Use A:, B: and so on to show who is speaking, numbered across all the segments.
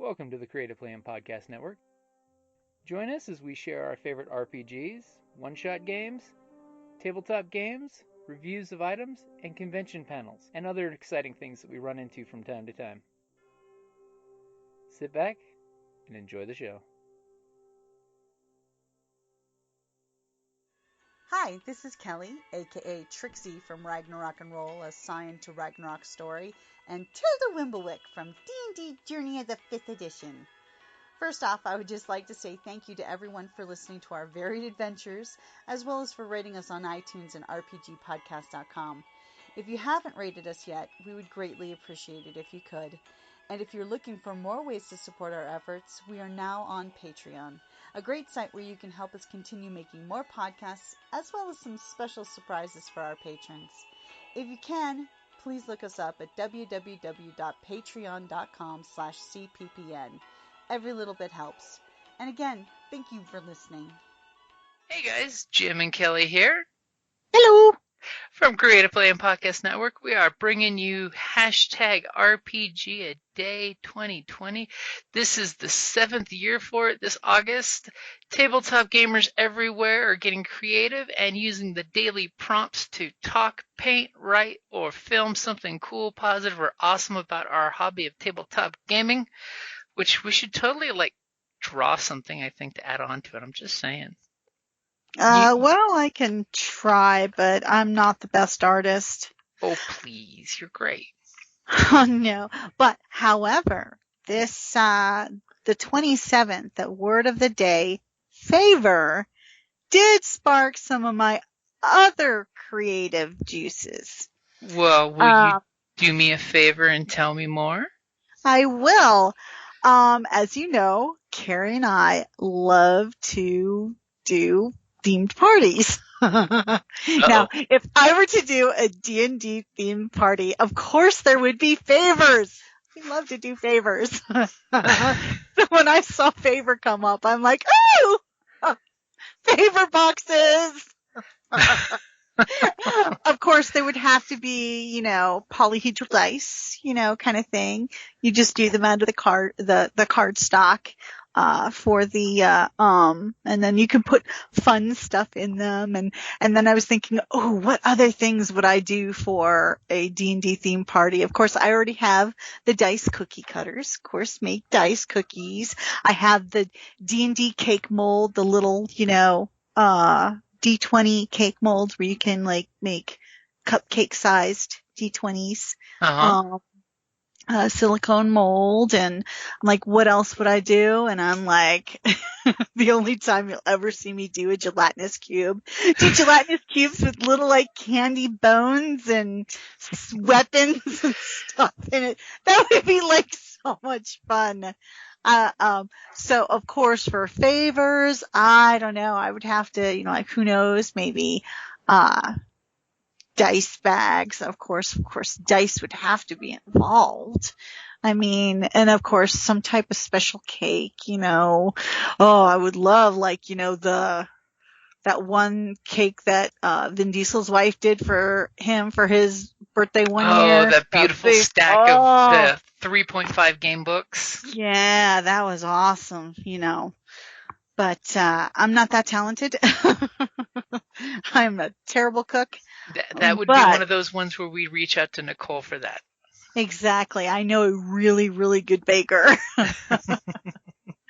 A: Welcome to the Creative Playing Podcast Network. Join us as we share our favorite RPGs, one-shot games, tabletop games, reviews of items, and convention panels, and other exciting things that we run into from time to time. Sit back and enjoy the show.
B: Hi, this is Kelly, aka Trixie from Ragnarok and Roll, a Scion to Ragnarok story, and Tilda Wimblewick from D&D Journey of the 5th Edition. First off, I would just like to say thank you to everyone for listening to our varied adventures, as well as for rating us on iTunes and RPGpodcast.com. If you haven't rated us yet, we would greatly appreciate it if you could. And if you're looking for more ways to support our efforts, we are now on Patreon, a great site where you can help us continue making more podcasts, as well as some special surprises for our patrons. If you can, please look us up at www.patreon.com/cppn. Every little bit helps. And again, thank you for listening.
A: Hey guys, Jim and Kelly here.
B: Hello!
A: From Creative Playing Podcast Network, we are bringing you hashtag RPGaDay2020. This is the 7th year for it this August. Tabletop gamers everywhere are getting creative and using the daily prompts to talk, paint, write, or film something cool, positive, or awesome about our hobby of tabletop gaming, which we should totally, draw something, I think, to add on to it. I'm just saying.
C: Well, I can try, but I'm not the best artist.
A: Oh, please. You're great.
C: Oh, no. But, however, this, the 27th, the word of the day, FAVOUR, did spark some of my other creative juices.
A: Well, will you do me a favor and tell me more?
C: I will. As you know, Carrie and I love to do themed parties. Now, if I were to do a D&D themed party, of course there would be favors. We love to do favors. So when I saw favor come up, I'm like, oh, favor boxes. Of course, there would have to be, polyhedral dice, kind of thing. You just do them out of the card stock. For the, and then you can put fun stuff in them. And then I was thinking, what other things would I do for a D&D theme party? Of course, I already have the dice cookie cutters, of course, make dice cookies. I have the D&D cake mold, the little, D20 cake molds where you can make cupcake sized D20s. Silicone mold, and I'm like, what else would I do? And I'm like, the only time you'll ever see me do a gelatinous cube. Do gelatinous cubes with little candy bones and weapons and stuff in it. That would be so much fun. So of course for favors, I don't know, I would have to, who knows, maybe, dice bags. Of course, dice would have to be involved. I mean, and of course, some type of special cake, I would love, that one cake that, Vin Diesel's wife did for him for his birthday one year.
A: Oh, that beautiful stack of the 3.5 game books.
C: Yeah, that was awesome, But, I'm not that talented. I'm a terrible cook.
A: That would be one of those ones where we reach out to Nicole for that.
C: Exactly. I know a really, really good baker.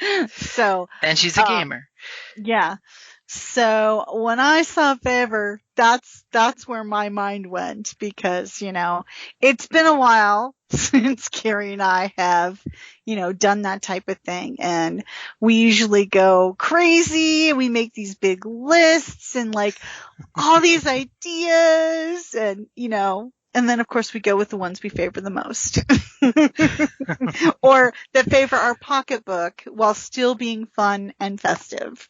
A: And she's a gamer.
C: Yeah. So when I saw Favor, that's where my mind went because, it's been a while since Carrie and I have, done that type of thing. And we usually go crazy. We make these big lists and all these ideas and, and then of course we go with the ones we favor the most or that favor our pocketbook while still being fun and festive.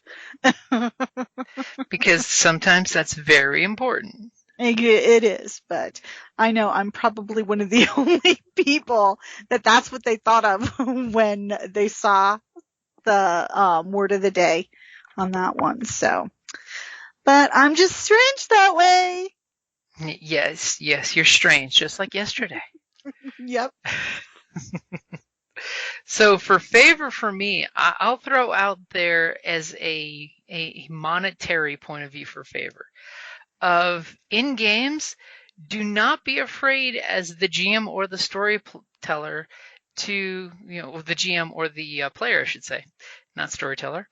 A: Because sometimes that's very important.
C: It is, but I know I'm probably one of the only people that's what they thought of when they saw the word of the day on that one. So, but I'm just strange that way.
A: Yes, you're strange, just like yesterday.
C: Yep.
A: So for favor for me, I'll throw out there as a monetary point of view for favor of in games, do not be afraid as the GM or the storyteller to, the GM or the player, I should say, not storyteller,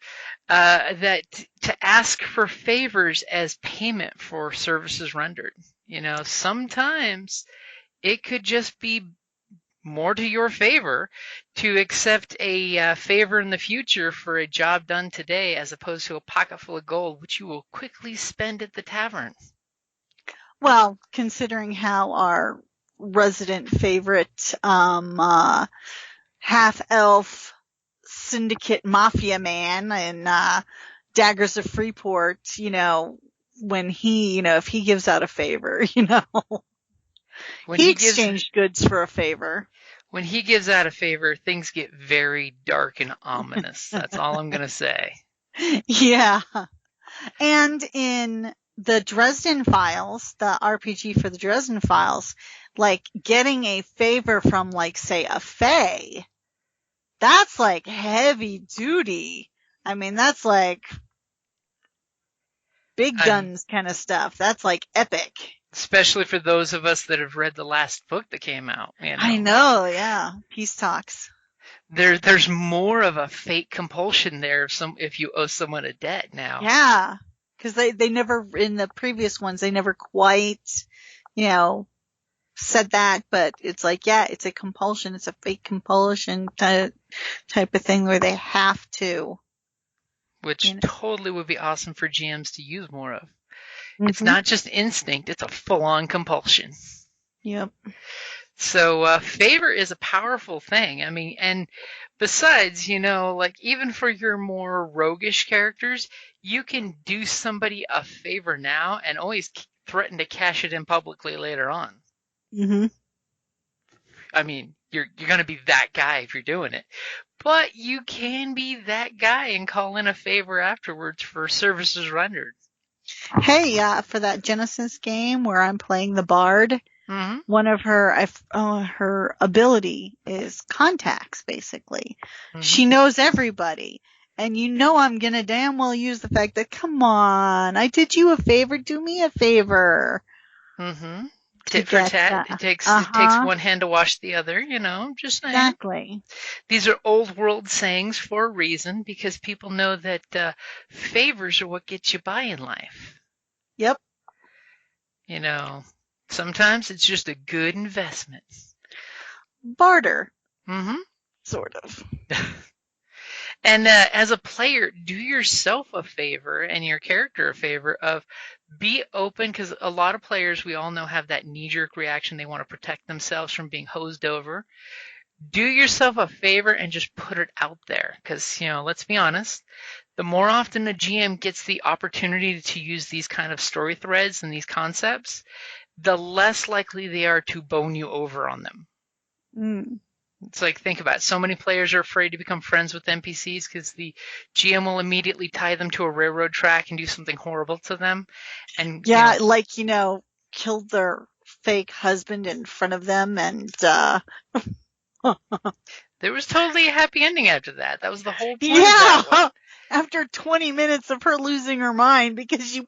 A: that to ask for favors as payment for services rendered. Sometimes it could just be more to your favor to accept a favor in the future for a job done today as opposed to a pocket full of gold, which you will quickly spend at the tavern.
C: Well, considering how our resident favorite half-elf syndicate mafia man in Daggers of Freeport, when he, if he gives out a favor,
A: When
C: he
A: he gives
C: exchanged goods for a favor.
A: when he gives out a favor, things get very dark and ominous. That's all I'm going to say.
C: Yeah. And in the Dresden Files, the RPG for the Dresden Files, like getting a favor from, like, say, a fae, that's like heavy duty. I mean, that's like big guns kind of stuff. That's like epic.
A: Especially for those of us that have read the last book that came out.
C: I know, yeah. Peace talks.
A: There's more of a fate compulsion there if you owe someone a debt now.
C: Yeah. Because they never, in the previous ones, they never quite, said that, but it's like, yeah, it's a compulsion. It's a fate compulsion type of thing where they have to.
A: Which totally would be awesome for GMs to use more of.
C: Mm-hmm.
A: It's not just instinct, it's a full-on compulsion.
C: Yep.
A: So favor is a powerful thing. I mean, and besides, like even for your more roguish characters, you can do somebody a favor now and always threaten to cash it in publicly later on.
C: Mm-hmm.
A: I mean, you're going to be that guy if you're doing it. But you can be that guy and call in a favor afterwards for services rendered.
C: Hey, for that Genesis game where I'm playing the bard,
A: mm-hmm.
C: one of her ability is contacts, basically. Mm-hmm. She knows everybody. And I'm gonna damn well use the fact that, come on, I did you a favor, do me a favor.
A: Mm-hmm. Tit for tat. It takes one hand to wash the other, just saying.
C: Exactly.
A: These are old world sayings for a reason, because people know that favors are what gets you by in life.
C: Yep.
A: Sometimes it's just a good investment.
C: Barter.
A: Mm-hmm.
C: Sort of.
A: And as a player, do yourself a favor and your character a favor of be open, because a lot of players, we all know, have that knee-jerk reaction. They want to protect themselves from being hosed over. Do yourself a favor and just put it out there, because, let's be honest, the more often a GM gets the opportunity to use these kind of story threads and these concepts, the less likely they are to bone you over on them.
C: Mm.
A: It's like, think about it. So many players are afraid to become friends with NPCs because the GM will immediately tie them to a railroad track and do something horrible to them. And
C: yeah, killed their fake husband in front of them, and
A: there was totally a happy ending after that. That was the whole point of
C: that
A: one.
C: After 20 minutes of her losing her mind because you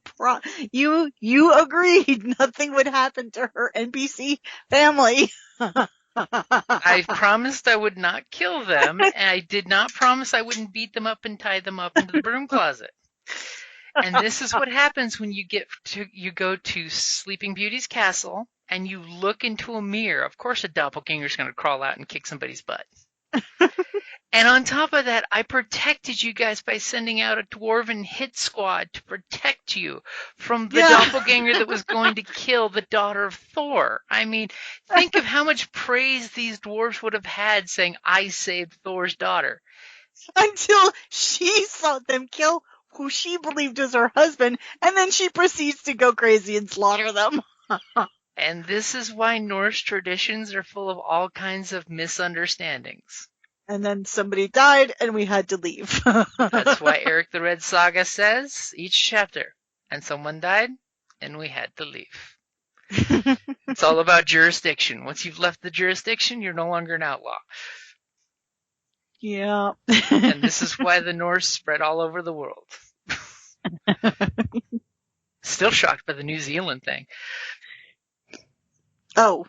C: agreed nothing would happen to her NPC family.
A: I promised I would not kill them, and I did not promise I wouldn't beat them up and tie them up into the broom closet. And this is what happens when you go to Sleeping Beauty's castle and you look into a mirror. Of course, a doppelganger's going to crawl out and kick somebody's butt. And on top of that, I protected you guys by sending out a dwarven hit squad to protect you from the doppelganger that was going to kill the daughter of Thor. I mean, think of how much praise these dwarves would have had saying, I saved Thor's daughter.
C: Until she saw them kill who she believed was her husband, and then she proceeds to go crazy and slaughter them.
A: And this is why Norse traditions are full of all kinds of misunderstandings.
C: And then somebody died, and we had to leave.
A: That's why Eric the Red Saga says, each chapter, and someone died, and we had to leave. It's all about jurisdiction. Once you've left the jurisdiction, you're no longer an outlaw.
C: Yeah.
A: And this is why the Norse spread all over the world. Still shocked by the New Zealand thing.
C: Oh.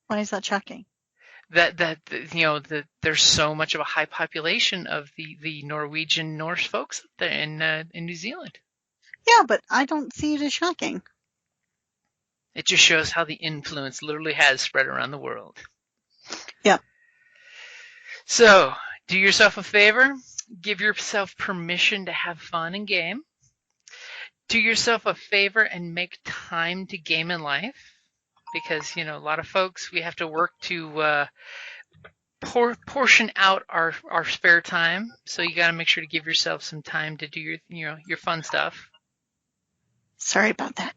C: Why is that shocking?
A: That there's so much of a high population of the Norwegian Norse folks up there in New Zealand.
C: Yeah, but I don't see it as shocking.
A: It just shows how the influence literally has spread around the world.
C: Yeah.
A: So, do yourself a favor. Give yourself permission to have fun and game. Do yourself a favor and make time to game in life. Because, a lot of folks, we have to work to portion out our spare time. So you got to make sure to give yourself some time to do your fun stuff.
C: Sorry about that.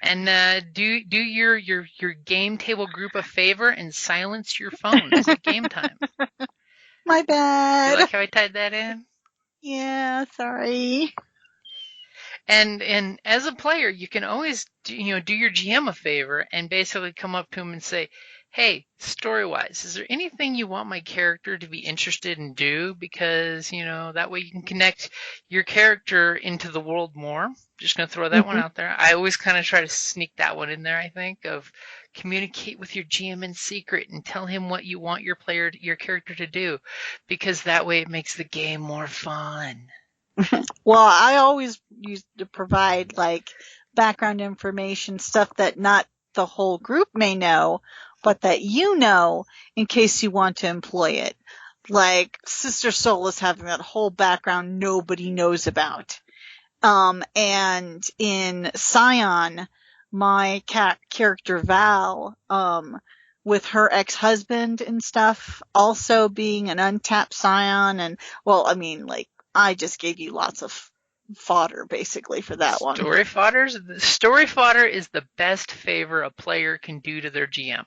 A: And do your game table group a favor and silence your phones at game time.
C: My bad.
A: You like how I tied that in?
C: Yeah, sorry.
A: And as a player, you can always do your GM a favor and basically come up to him and say, "Hey, story-wise, is there anything you want my character to be interested in do? Because that way you can connect your character into the world more." Just gonna throw that one out there. I always kind of try to sneak that one in there. I think of communicate with your GM in secret and tell him what you want your character to do, because that way it makes the game more fun.
C: Well, I always used to provide like background information, stuff that not the whole group may know, but that you know in case you want to employ it. Like Sister Soul is having that whole background nobody knows about. And in Scion, my character Val, with her ex-husband and stuff, also being an untapped Scion, and well, I mean, like, I just gave you lots of fodder basically for that one.
A: Story fodder is the best favor a player can do to their GM,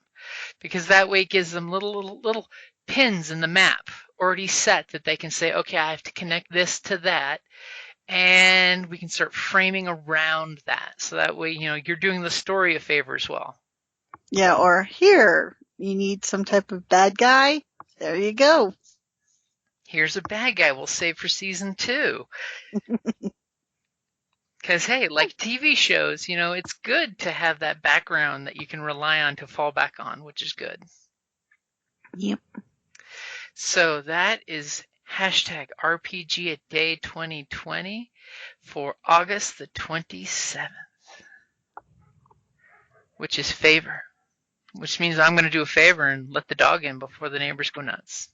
A: because that way it gives them little pins in the map already set that they can say, okay, I have to connect this to that, and we can start framing around that. So that way, you're doing the story a favor as well.
C: Yeah, or here, you need some type of bad guy? There you go.
A: Here's a bad guy we'll save for season 2. Because, hey, like TV shows, it's good to have that background that you can rely on to fall back on, which is good.
C: Yep.
A: So that is hashtag RPGaDay2020 for August the 27th, which is favor, which means I'm going to do a favor and let the dog in before the neighbors go nuts.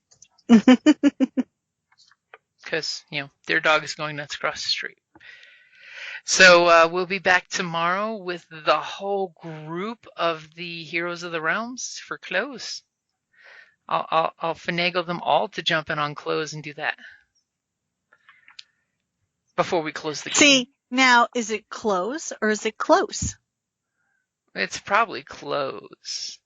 A: Because, their dog is going nuts across the street. So we'll be back tomorrow with the whole group of the Heroes of the Realms for close. I'll finagle them all to jump in on close and do that before we close the game.
C: See, now, is it close or is it close?
A: It's probably close.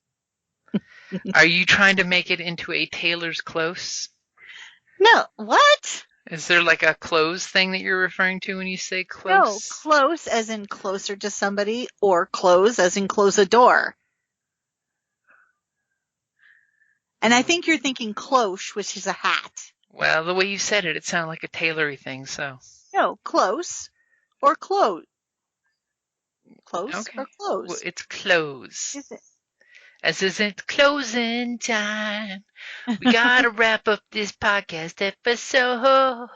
A: Are you trying to make it into a Taylor's Close?
C: No, what?
A: Is there like a close thing that you're referring to when you say close?
C: No, close as in closer to somebody, or close as in close a door. And I think you're thinking cloche, which is a hat.
A: Well, the way you said it, it sounded like a tailory thing, so.
C: No, close or close. Close
A: Okay.
C: or close?
A: Well, it's close.
C: Is it?
A: As it's closing time, we gotta wrap up this podcast episode.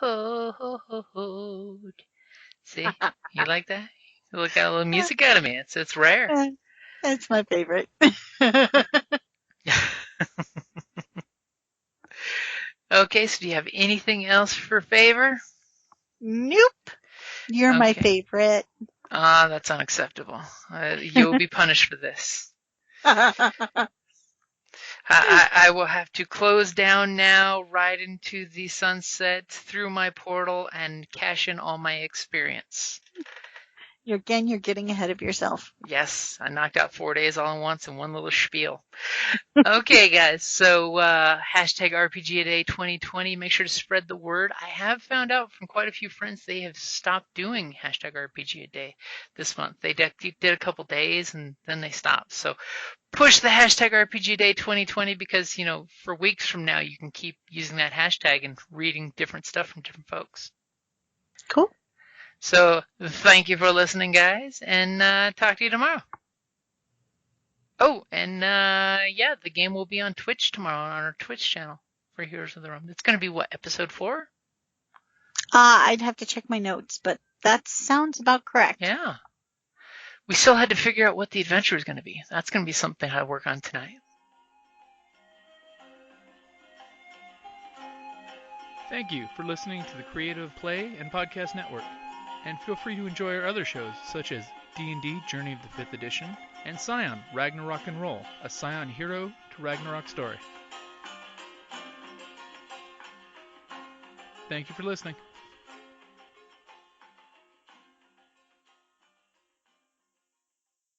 A: See? You like that? You got a little music out of me. It's rare.
C: It's my favorite.
A: Okay, so do you have anything else for favor?
C: Nope. You're my favorite.
A: That's unacceptable. You'll be punished for this. I will have to close down now, ride into the sunset through my portal, and cash in all my experience.
C: You're getting ahead of yourself.
A: Yes, I knocked out 4 days all at once in one little spiel. Okay, guys, so hashtag RPGaDay2020. Make sure to spread the word. I have found out from quite a few friends they have stopped doing hashtag RPGaDay this month. They did a couple days and then they stopped. So push the hashtag RPGaDay2020 because, for weeks from now, you can keep using that hashtag and reading different stuff from different folks.
C: Cool.
A: So thank you for listening, guys, and talk to you tomorrow. Oh, and the game will be on Twitch tomorrow on our Twitch channel for Heroes of the Realm. It's going to be what, episode 4?
C: I'd have to check my notes, but that sounds about correct.
A: Yeah. We still had to figure out what the adventure is going to be. That's going to be something I work on tonight.
D: Thank you for listening to the Creative Play and Podcast Network. And feel free to enjoy our other shows, such as D&D Journey of the 5th Edition and Scion Ragnarok and Roll, a Scion hero to Ragnarok story. Thank you for listening.